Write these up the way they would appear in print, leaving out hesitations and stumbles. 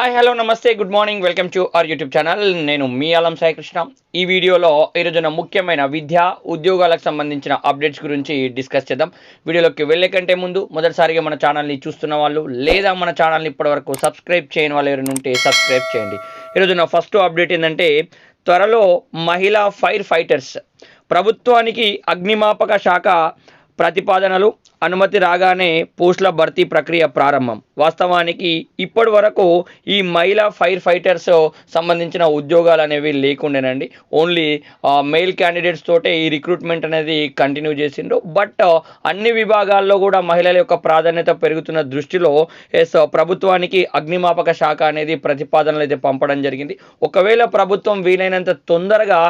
Hi hello నమస్తే good morning welcome to our YouTube channel. నేను మీ అలం సాయి కృష్ణ. ఈ వీడియోలో ఈరోజున ముఖ్యమైన విద్యా ఉద్యోగాలకు సంబంధించిన అప్డేట్స్ గురించి డిస్కస్ చేద్దాం. వీడియోలోకి వెళ్ళే కంటే ముందు మొదటిసారిగా మన ఛానల్ని చూస్తున్న వాళ్ళు లేదా మన ఛానల్ని ఇప్పటివరకు సబ్స్క్రైబ్ చేయని వాళ్ళు ఎవరైనా ఉంటే సబ్స్క్రైబ్ చేయండి. ఈరోజున ఫస్ట్ అప్డేట్ ఏంటంటే త్వరలో మహిళా ఫైర్ ఫైటర్స్ ప్రభుత్వానికి అగ్నిమాపక శాఖ ప్రతిపాదనలు అనుమతి రాగానే పోస్టుల భర్తీ ప్రక్రియ ప్రారంభం. వాస్తవానికి ఇప్పటి వరకు ఈ మహిళా ఫైర్ ఫైటర్స్ సంబంధించిన ఉద్యోగాలు అనేవి లేకుండేనండి. ఓన్లీ మెయిల్ క్యాండిడేట్స్ తోటే ఈ రిక్రూట్మెంట్ అనేది కంటిన్యూ చేసిండ్రు. బట్ అన్ని విభాగాల్లో కూడా మహిళల యొక్క ప్రాధాన్యత పెరుగుతున్న దృష్టిలో ప్రభుత్వానికి అగ్నిమాపక శాఖ అనేది ప్రతిపాదనలు అయితే పంపడం జరిగింది. ఒకవేళ ప్రభుత్వం వీలైనంత తొందరగా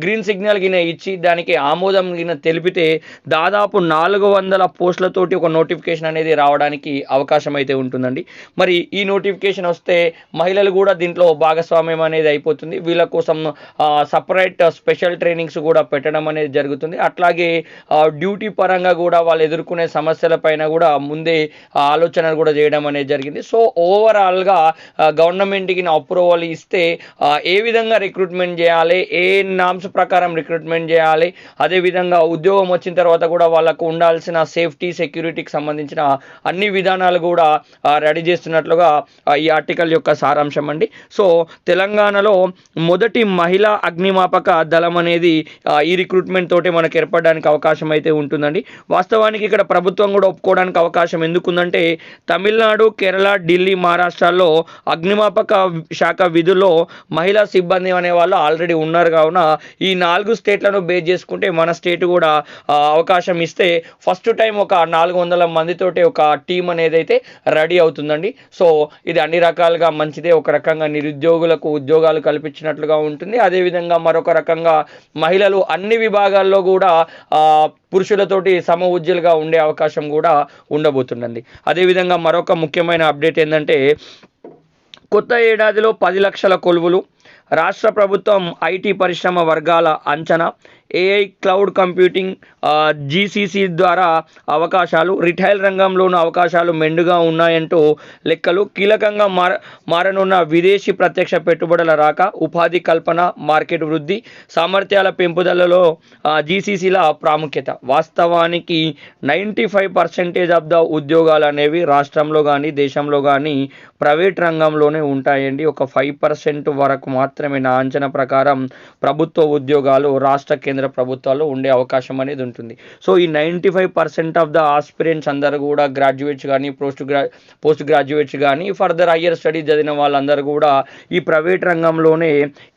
గ్రీన్ సిగ్నల్ గిన ఇచ్చి దానికి ఆమోదం గిన తెలిపితే దాదాపు 400 పోస్టులతోటి ఒక నోటిఫికేషన్ అనేది రావడానికి అవకాశం అయితే ఉంటుందండి. మరి ఈ నోటిఫికేషన్ వస్తే మహిళలు కూడా దీంట్లో భాగస్వామ్యం అనేది అయిపోతుంది. వీళ్ళ కోసం సపరేట్ స్పెషల్ ట్రైనింగ్స్ కూడా పెట్టడం అనేది జరుగుతుంది. అట్లాగే డ్యూటీ పరంగా కూడా వాళ్ళు ఎదుర్కొనే సమస్యల పైన కూడా ముందే ఆలోచన కూడా చేయడం అనేది జరిగింది. సో ఓవరాల్గా గవర్నమెంట్కి అప్రూవల్ ఇస్తే ఏ విధంగా రిక్రూట్మెంట్ చేయాలి, ఏ నామ్స్ ప్రకారం రిక్రూట్మెంట్ చేయాలి, అదేవిధంగా ఉద్యోగం వచ్చిన తర్వాత కూడా వాళ్ళకు ఉండాల్సిన సేఫ్టీ సెక్యూరిటీకి సంబంధించిన అన్ని విధానాలు కూడా రెడీ చేస్తున్నట్లుగా ఈ ఆర్టికల్ యొక్క సారాంశం అండి. సో తెలంగాణలో మొదటి మహిళా అగ్నిమాపక దళం అనేది ఈ రిక్రూట్మెంట్ తోటే మనకు ఏర్పడడానికి అవకాశం అయితే ఉంటుందండి. వాస్తవానికి ఇక్కడ ప్రభుత్వం కూడా ఒప్పుకోవడానికి అవకాశం ఎందుకుందంటే తమిళనాడు, కేరళ, ఢిల్లీ, మహారాష్ట్రలో అగ్నిమాపక శాఖ విధుల్లో మహిళా సిబ్బంది అనే వాళ్ళు ఆల్రెడీ ఉన్నారు. కావున ఈ 4 స్టేట్లను బేస్ చేసుకుంటే మన స్టేట్ కూడా అవకాశం ఇస్తే ఫస్ట్ టైం ఒక 400 మందితోటి ఒక టీం అనేది అయితే రెడీ అవుతుందండి. సో ఇది అన్ని రకాలుగా మంచిదే. ఒక రకంగా నిరుద్యోగులకు ఉద్యోగాలు కల్పించినట్లుగా ఉంటుంది. అదేవిధంగా మరొక రకంగా మహిళలు అన్ని విభాగాల్లో కూడా పురుషులతోటి సమ ఉద్యోగులుగా ఉండే అవకాశం కూడా ఉండబోతుందండి. అదేవిధంగా మరొక ముఖ్యమైన అప్డేట్ ఏంటంటే కొత్త ఏడాదిలో 10 లక్షల కొలువులు, రాష్ట్ర ప్రభుత్వం ఐటీ పరిశ్రమ వర్గాల అంచనా, ఏఐ క్లౌడ్ కంప్యూటింగ్, జీసీసీ ద్వారా అవకాశాలు, రిటైల్ రంగంలోనూ అవకాశాలు మెండుగా ఉన్నాయంటూ లెక్కలు, కీలకంగా మారనున్న విదేశీ ప్రత్యక్ష పెట్టుబడుల రాక, ఉపాధి కల్పన, మార్కెట్ వృద్ధి, సామర్థ్యాల పెంపుదలలో జీసీసీల ప్రాముఖ్యత. వాస్తవానికి 95% ఆఫ్ ద ఉద్యోగాలు అనేవి రాష్ట్రంలో కానీ దేశంలో కానీ ప్రైవేట్ రంగంలోనే ఉంటాయండి. ఒక 5% వరకు మాత్రమే నా అంచనా ప్రకారం ప్రభుత్వ ఉద్యోగాలు రాష్ట్ర కేంద్ర ప్రభుత్వాల్లో ఉండే అవకాశం అనేది ఉంటుంది. సో ఈ 95% ఆఫ్ ద ఆస్పిరెంట్స్ అందరూ కూడా గ్రాడ్యుయేట్స్ కానీ పోస్ట్ గ్రాడ్యుయేట్స్ కానీ ఫర్దర్ హయ్యర్ స్టడీస్ చదివిన వాళ్ళందరూ కూడా ఈ ప్రైవేట్ రంగంలోనే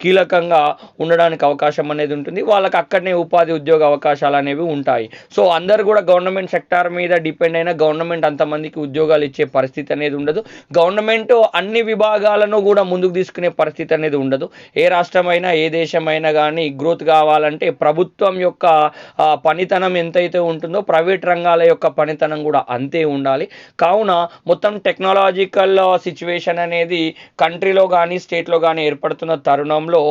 కీలకంగా ఉండడానికి అవకాశం అనేది ఉంటుంది. వాళ్ళకి అక్కడనే ఉపాధి ఉద్యోగ అవకాశాలు అనేవి ఉంటాయి. సో అందరూ కూడా గవర్నమెంట్ సెక్టార్ మీద డిపెండ్ అయిన గవర్నమెంట్ అంతమందికి ఉద్యోగాలు ఇచ్చే పరిస్థితి అనేది ఉండదు. గవర్నమెంట్ అన్ని విభాగాలను కూడా ముందుకు తీసుకునే పరిస్థితి అనేది ఉండదు. ఏ రాష్ట్రమైనా ఏ దేశమైనా కానీ గ్రోత్ కావాలంటే ప్రభుత్వం యొక్క పనితనం ఎంతైతే ఉంటుందో ప్రైవేట్ రంగాల యొక్క పనితనం కూడా అంతే ఉండాలి. కావున మొత్తం టెక్నాలజికల్ సిచ్యువేషన్ అనేది కంట్రీలో కానీ స్టేట్లో కానీ ఏర్పడుతున్న తరుణంలో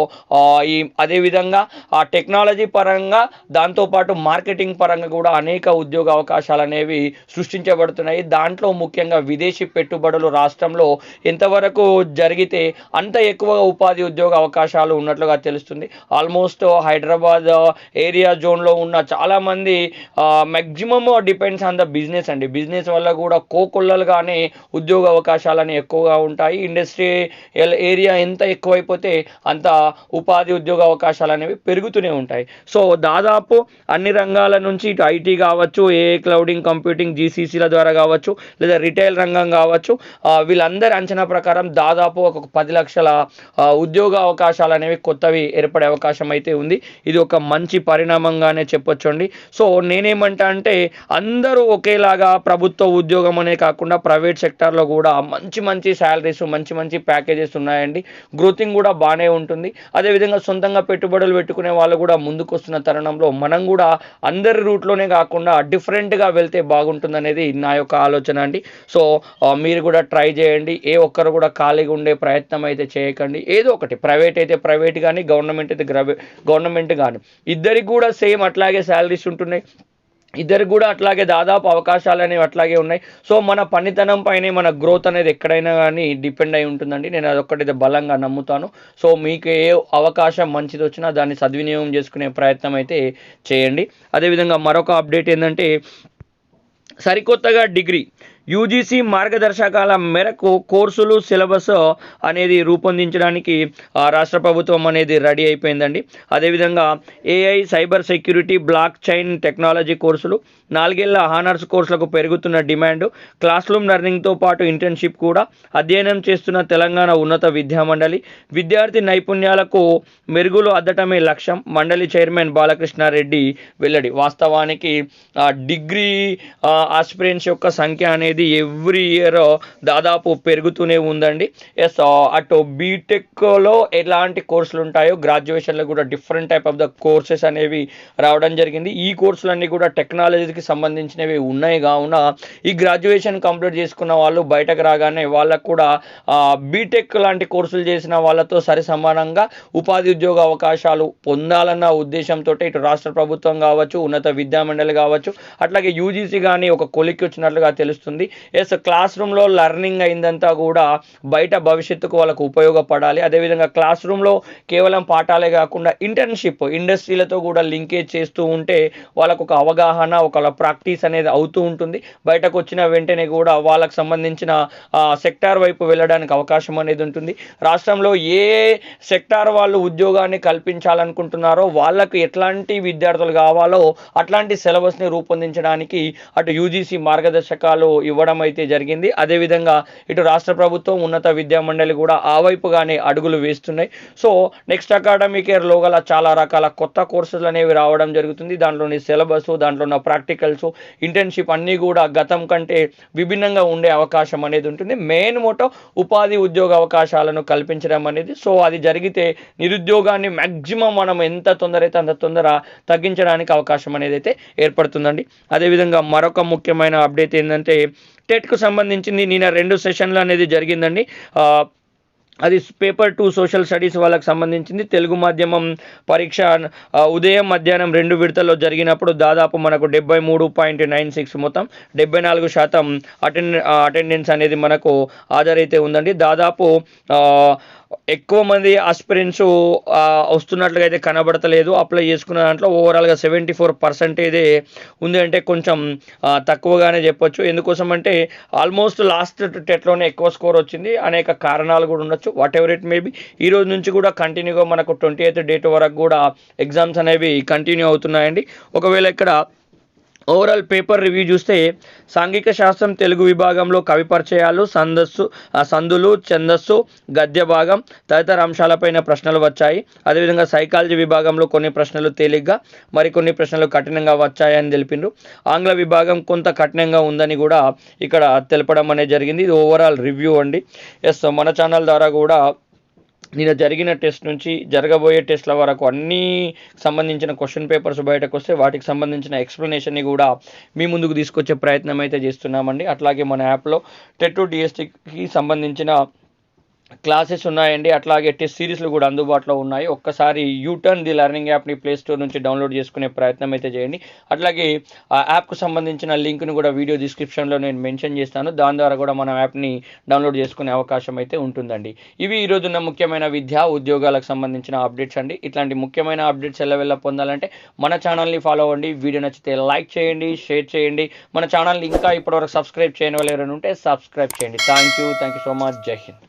అదేవిధంగా ఆ టెక్నాలజీ పరంగా దాంతోపాటు మార్కెటింగ్ పరంగా కూడా అనేక ఉద్యోగ అవకాశాలు అనేవి సృష్టించబడుతున్నాయి. దాంట్లో ముఖ్యంగా విదేశీ పెట్టుబడులు రాష్ట్రంలో ఎంతవరకు జరిగితే అంత ఎక్కువగా ఉపాధి ఉద్యోగ అవకాశాలు ఉన్నట్లుగా తెలుస్తుంది. ఆల్మోస్ట్ హైదరాబాద్ ఏరియా జోన్లో ఉన్న చాలామంది maximum depends on the business అండి. బిజినెస్ వల్ల కూడా కోకొల్లలుగానే ఉద్యోగ అవకాశాలని ఎక్కువగా ఉంటాయి. ఇండస్ట్రియల్ ఏరియా ఎంత ఎక్కువైపోతే అంత ఉపాధి ఉద్యోగ అవకాశాలు అనేవి పెరుగుతూనే ఉంటాయి. సో దాదాపు అన్ని రంగాల నుంచి ఇటు ఐటీ కావచ్చు, ఏఐ క్లౌడింగ్ కంప్యూటింగ్ జీసీసీల ద్వారా కావచ్చు, లేదా రిటైల్ రంగం కావచ్చు, వీళ్ళందరి అంచనా ప్రకారం దాదాపు ఒక 10 లక్షల ఉద్యోగ అవకాశాలు అనేవి కొత్తవి ఏర్పడే అవకాశం అయితే ఉంది. ఇది ఒక మంచి పరిణామంగానే చెప్పొచ్చు అండి. సో నేనేమంటా అంటే అందరూ ఒకేలాగా ప్రభుత్వ ఉద్యోగం అనే కాకుండా ప్రైవేట్ సెక్టార్లో కూడా మంచి శాలరీస్, మంచి ప్యాకేజెస్ ఉన్నాయండి. గ్రోతింగ్ కూడా బాగానే ఉంటుంది. అదేవిధంగా సొంతంగా పెట్టుబడులు పెట్టుకునే వాళ్ళు కూడా ముందుకు వస్తున్న తరుణంలో మనం కూడా అందరి రూట్లోనే కాకుండా డిఫరెంట్గా వెళ్తే బాగుంటుంది అనేది నా యొక్క ఆలోచన అండి. సో మీరు కూడా ట్రై చేయండి. ఏ ఒక్కరు కూడా ఖాళీగా ఉండే ప్రయత్నం అయితే చేయకండి. ఏదో ఒకటి ప్రైవేట్ అయితే ప్రైవేట్ కానీ గవర్నమెంట్ అయితే గవర్నమెంట్ కానీ ఇద్దరికి కూడా సేమ్ అట్లాగే శాలరీస్ ఉంటున్నాయి. ఇద్దరికి కూడా అట్లాగే దాదాపు అవకాశాలు అనేవి అట్లాగే ఉన్నాయి. సో మన పనితనం పైనే మన గ్రోత్ అనేది ఎక్కడైనా కానీ డిపెండ్ అయి ఉంటుందండి. నేను అదొక్కటి బలంగా నమ్ముతాను. సో మీకు ఏ అవకాశం మంచిది వచ్చినా దాన్ని సద్వినియోగం చేసుకునే ప్రయత్నం అయితే చేయండి. అదేవిధంగా మరొక అప్డేట్ ఏంటంటే, సరికొత్తగా డిగ్రీ యూజీసీ మార్గదర్శకాల మేరకు కోర్సులు సిలబస్ అనేది రూపొందించడానికి రాష్ట్ర ప్రభుత్వం అనేది రెడీ అయిపోయిందండి. అదేవిధంగా AI, cyber security, block chain technology కోర్సులు, 4 ఏళ్ల హానర్స్ కోర్సులకు పెరుగుతున్న డిమాండ్, క్లాస్ రూమ్ లెర్నింగ్తో పాటు ఇంటర్న్షిప్ కూడా అధ్యయనం చేస్తున్న తెలంగాణ ఉన్నత విద్యామండలి. విద్యార్థి నైపుణ్యాలకు మెరుగులు అద్దటమే లక్ష్యం, మండలి చైర్మన్ బాలకృష్ణారెడ్డి వెల్లడి. వాస్తవానికి డిగ్రీ ఆస్పిరెంట్స్ యొక్క సంఖ్య అనేది ఎవ్రీ ఇయర్ దాదాపు పెరుగుతూనే ఉందండి. ఎస్, అటు బీటెక్లో ఎలాంటి కోర్సులు ఉంటాయో గ్రాడ్యుయేషన్లో కూడా different type of the courses అనేవి రావడం జరిగింది. ఈ కోర్సులన్నీ కూడా టెక్నాలజీకి సంబంధించినవి ఉన్నాయి కావున ఈ గ్రాడ్యుయేషన్ కంప్లీట్ చేసుకున్న వాళ్ళు బయటకు రాగానే వాళ్ళకు కూడా బీటెక్ లాంటి కోర్సులు చేసిన వాళ్ళతో సరి సమానంగా ఉపాధి ఉద్యోగ అవకాశాలు పొందాలన్న ఉద్దేశంతో ఇటు రాష్ట్ర ప్రభుత్వం కావచ్చు, ఉన్నత విద్యామండలి కావచ్చు, అట్లాగే యూజీసీ కానీ ఒక కొలిక్కి వచ్చినట్లుగా తెలుస్తుంది. ఎస్, క్లాస్ రూమ్లో లెర్నింగ్ అయిందంతా కూడా బయట భవిష్యత్తుకు వాళ్ళకు ఉపయోగపడాలి. అదేవిధంగా క్లాస్ రూమ్లో కేవలం పాఠాలే కాకుండా ఇంటర్న్షిప్ ఇండస్ట్రీలతో కూడా లింకేజ్ చేస్తూ ఉంటే వాళ్ళకు ఒక అవగాహన, ఒక ప్రాక్టీస్ అనేది అవుతూ ఉంటుంది. బయటకు వచ్చిన వెంటనే కూడా వాళ్ళకు సంబంధించిన సెక్టార్ వైపు వెళ్ళడానికి అవకాశం అనేది ఉంటుంది. రాష్ట్రంలో ఏ సెక్టార్ వాళ్ళు ఉద్యోగాన్ని కల్పించాలనుకుంటున్నారో వాళ్ళకు ఎట్లాంటి విద్యార్థులు కావాలో అట్లాంటి సిలబస్ని రూపొందించడానికి అటు యూజీసీ మార్గదర్శకాలు ఇవ్వడం అయితే జరిగింది. అదేవిధంగా ఇటు రాష్ట్ర ప్రభుత్వం, ఉన్నత విద్యామండలి కూడా ఆ వైపుగానే అడుగులు వేస్తున్నాయి. సో నెక్స్ట్ అకాడమిక్ ఇయర్లో గల చాలా రకాల కొత్త కోర్సులు అనేవి రావడం జరుగుతుంది. దాంట్లోని సిలబస్, దాంట్లో ఉన్న ప్రాక్టికల్స్, ఇంటర్న్షిప్ అన్నీ కూడా గతం కంటే విభిన్నంగా ఉండే అవకాశం అనేది ఉంటుంది. మెయిన్ మోటో ఉపాధి ఉద్యోగ అవకాశాలను కల్పించడం అనేది. సో అది జరిగితే నిరుద్యోగాన్ని మ్యాక్సిమం మనం ఎంత తొందర అయితే అంత తొందర తగ్గించడానికి అవకాశం అనేది అయితే ఏర్పడుతుందండి. అదేవిధంగా మరొక ముఖ్యమైన అప్డేట్ ఏంటంటే, టెట్కు సంబంధించింది నిన్న 2 సెషన్లు అనేది జరిగిందండి. అది పేపర్ 2 సోషల్ స్టడీస్ వాళ్ళకి సంబంధించింది. తెలుగు మాధ్యమం పరీక్ష ఉదయం, మధ్యాహ్నం 2 విడతల్లో జరిగినప్పుడు దాదాపు మనకు 73.96 మొత్తం 74% అటెండెన్స్ అనేది మనకు హాజరైతే ఉందండి. దాదాపు ఎక్కువ మంది ఆస్పిరెంట్స్ వస్తున్నట్లుగా అయితే కనబడతలేదు. అప్లై చేసుకున్న దాంట్లో ఓవరాల్గా 74% ఉంది అంటే కొంచెం తక్కువగానే చెప్పొచ్చు. ఎందుకోసం అంటే ఆల్మోస్ట్ లాస్ట్ టెట్లోనే ఎక్కువ స్కోర్ వచ్చింది. అనేక కారణాలు కూడా ఉండొచ్చు. వాట్ ఎవర్ ఇట్ మేబీ ఈ రోజు నుంచి కూడా కంటిన్యూగా మనకు 28th డేట్ వరకు కూడా ఎగ్జామ్స్ అనేవి కంటిన్యూ అవుతున్నాయండి. ఒకవేళ ఇక్కడ ఓవరాల్ పేపర్ రివ్యూ చూస్తే, సాంఘిక శాస్త్రం తెలుగు విభాగంలో కవి పరిచయాలు, సందులు, ఛందస్సు, గద్య భాగం తదితర అంశాలపైన ప్రశ్నలు వచ్చాయి. అదేవిధంగా సైకాలజీ విభాగంలో కొన్ని ప్రశ్నలు తేలిగ్గా, మరికొన్ని ప్రశ్నలు కఠినంగా వచ్చాయని తెలిపిండ్రు. ఆంగ్ల విభాగం కొంత కఠినంగా ఉందని కూడా ఇక్కడ తెలపడం అనేది జరిగింది. ఇది ఓవరాల్ రివ్యూ అండి. ఎస్, మన ఛానల్ ద్వారా కూడా నిన్న జరిగిన టెస్ట్ నుంచి జరగబోయే టెస్ట్ల వరకు అన్నీ సంబంధించిన క్వశ్చన్ పేపర్స్ బయటకు వస్తే వాటికి సంబంధించిన ఎక్స్ప్లెనేషన్ని కూడా మీ ముందుకు తీసుకొచ్చే ప్రయత్నం అయితే చేస్తున్నామండి. అట్లాగే మన యాప్లో టెట్ డిఎస్టీకి సంబంధించిన క్లాసెస్ ఉన్నాయండి. అట్లాగే టెస్ట్ సిరీస్లు కూడా అందుబాటులో ఉన్నాయి. ఒక్కసారి యూటర్న్ ది లెర్నింగ్ యాప్ని ప్లే స్టోర్ నుంచి డౌన్లోడ్ చేసుకునే ప్రయత్నం అయితే చేయండి. అట్లాగే ఆ యాప్కు సంబంధించిన లింక్ను కూడా వీడియో డిస్క్రిప్షన్లో నేను మెన్షన్ చేస్తాను. దాని ద్వారా కూడా మన యాప్ని డౌన్లోడ్ చేసుకునే అవకాశం అయితే ఉంటుందండి. ఇవి ఈరోజున్న ముఖ్యమైన విద్యా ఉద్యోగాలకు సంబంధించిన అప్డేట్స్ అండి. ఇట్లాంటి ముఖ్యమైన అప్డేట్స్ ఎల్లవెల్లా పొందాలంటే మన ఛానల్ని ఫాలో అవ్వండి. వీడియో నచ్చితే లైక్ చేయండి, షేర్ చేయండి. మన ఛానల్ని ఇంకా ఇప్పటివరకు సబ్స్క్రైబ్ చేయని వాళ్ళు ఎవరైనా ఉంటే సబ్స్క్రైబ్ చేయండి. Thank you so much. జై హింద్.